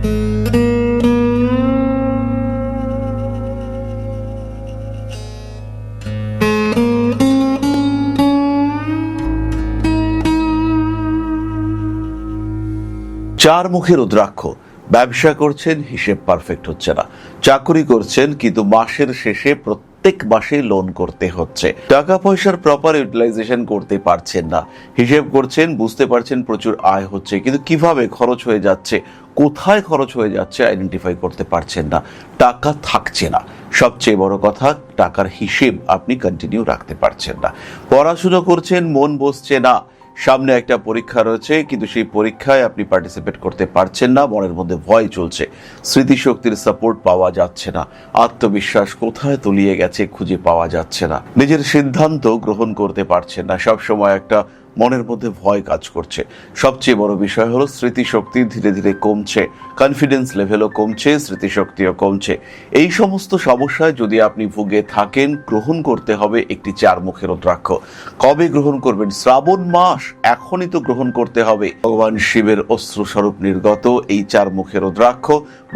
চার মুখের রুদ্রাক্ষ। ব্যবসা করছেন, হিসেব পারফেক্ট হচ্ছে না। চাকরি করছেন কিন্তু মাসের শেষে প্রত্যেক মাসে লোন করতে হচ্ছে। টাকা পয়সার প্রপার ইউটিলাইজেশন করতে পারছেন না। হিসেব করছেন, বুঝতে পারছেন প্রচুর আয় হচ্ছে, কিন্তু কিভাবে খরচ হয়ে যাচ্ছে, কোথায় খরচ হয়ে যাচ্ছে আইডেন্টিফাই করতে পারছেন না। টাকা থাকছে না। সবচেয়ে বড় কথা, টাকার হিসেব আপনি কন্টিনিউ রাখতে পারছেন না। পড়াশোনা করছেন, মন বসছে না। সামনে একটা পরীক্ষা রয়েছে, কিন্তু সেই পরীক্ষায় আপনি পার্টিসিপেট করতে পারছেন না। মনের মধ্যে ভয় চলছে, স্মৃতিশক্তির সাপোর্ট পাওয়া যাচ্ছে না। আত্মবিশ্বাস কোথায় তলিয়ে গেছে খুঁজে পাওয়া যাচ্ছে না। নিজের সিদ্ধান্ত গ্রহণ করতে পারছেন না। সব সময় একটা মনের মধ্যে ভয় কাজ করছে। সবচেয়ে বড় বিষয় হলো স্মৃতিশক্তি ধীরে ধীরে কমছে, কনফিডেন্স লেভেলও কমছে, স্মৃতিশক্তিও কমছে। এই সমস্ত সমস্যায় যদি আপনি ভুগে থাকেন, গ্রহণ করতে হবে একটি চার মুখের রুদ্রাক্ষ। কবে গ্রহণ করবেন? শ্রাবণ মাস, এখনই তো গ্রহণ করতে হবে। ভগবান শিবের অস্ত্রস্বরূপ নির্গত এই চার মুখের রুদ্রাক্ষ,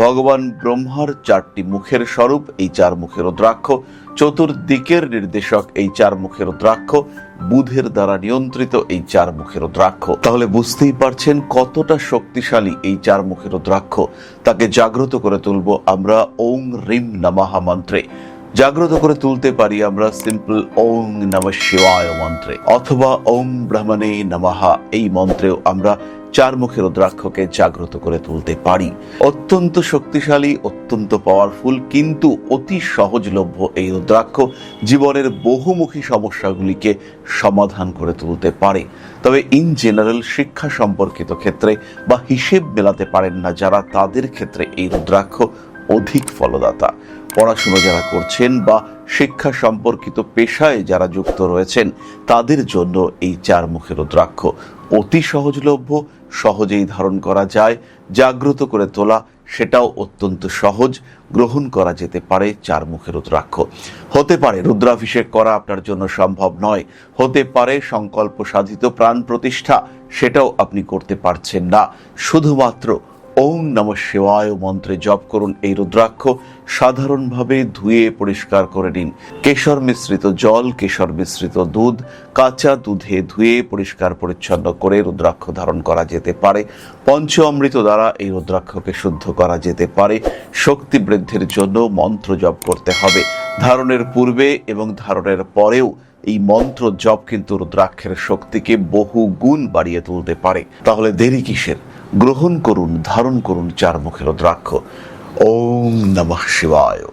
ভগবান ব্রহ্মার চারটি মুখের স্বরূপ এই চার মুখের রুদ্রাক্ষ, চতুর্দিকের নির্দেশক এই চার মুখের রুদ্রাক্ষ, বুধের দ্বারা নিয়ন্ত্রিত এই চার মুখের রুদ্রাক্ষ। তাহলে বুঝতেই পারছেন কতটা শক্তিশালী এই চার মুখের রুদ্রাক্ষ। তাকে জাগ্রত করে তুলব আমরা ওং রিম নমঃ মন্ত্রে। জাগ্রত করে তুলতে পারি আমরা সিম্পল ওং নমঃ শিবায় মন্ত্রে, অথবা ওং ব্রহ্মণে নমঃ এই মন্ত্রেও আমরা চার মুখের রুদ্রাক্ষকে জাগ্রত করে তুলতে পারি। অত্যন্ত শক্তিশালী, অত্যন্ত পাওয়ারফুল, কিন্তু অতি সহজলভ্য এই রুদ্রাক্ষ জীবনের বহুমুখী সমস্যাগুলিকে সমাধান করে তুলতে পারে। তবে ইন জেনারেল শিক্ষা সম্পর্কিত ক্ষেত্রে বা হিসেব মেলাতে পারেন না যারা, তাদের ক্ষেত্রে এই রুদ্রাক্ষ অধিক ফলদাতা। পড়াশোনা যারা করছেন বা শিক্ষা সম্পর্কিত পেশায় যারা যুক্ত রয়েছেন, তাদের জন্য এই চার মুখের রুদ্রাক্ষ অতি সহজলভ্য, সহজেই ধারণ করা যায়। জাগ্রত করে তোলা সেটাও অত্যন্ত সহজ, গ্রহণ করা যেতে পারে চার মুখের রুদ্রাক্ষ। হতে পারে রুদ্রাভিষেক করা আপনার জন্য সম্ভব নয়, হতে পারে সংকল্প সাধিত প্রাণ প্রতিষ্ঠা, সেটাও আপনি করতে পারছেন না। শুধুমাত্র ওং নমঃ শিবায় মন্ত্রে জপ করুন এই রুদ্রাক্ষ। সাধারণভাবে ধুয়ে পরিষ্কার করে নিন। কেশর মিশ্রিত জল, কেশর মিশ্রিত দুধ, কাঁচা দুধে ধুয়ে পরিষ্কার পরিচ্ছন্ন করে রুদ্রাক্ষ ধারণ করা যেতে পারে। পঞ্চ অমৃত দ্বারা এই রুদ্রাক্ষকে শুদ্ধ করা যেতে পারে। শক্তি বৃদ্ধির জন্য মন্ত্র জপ করতে হবে। ধারণের পূর্বে এবং ধারণের পরেও এই মন্ত্র জপ কিন্তু রুদ্রাক্ষের শক্তিকে বহু গুণ বাড়িয়ে তুলতে পারে। তাহলে দেরি কিসের? গ্রহণ করুন, ধারণ করুন চার মুখের রুদ্রাক্ষ। ওম নমঃ শিবায়।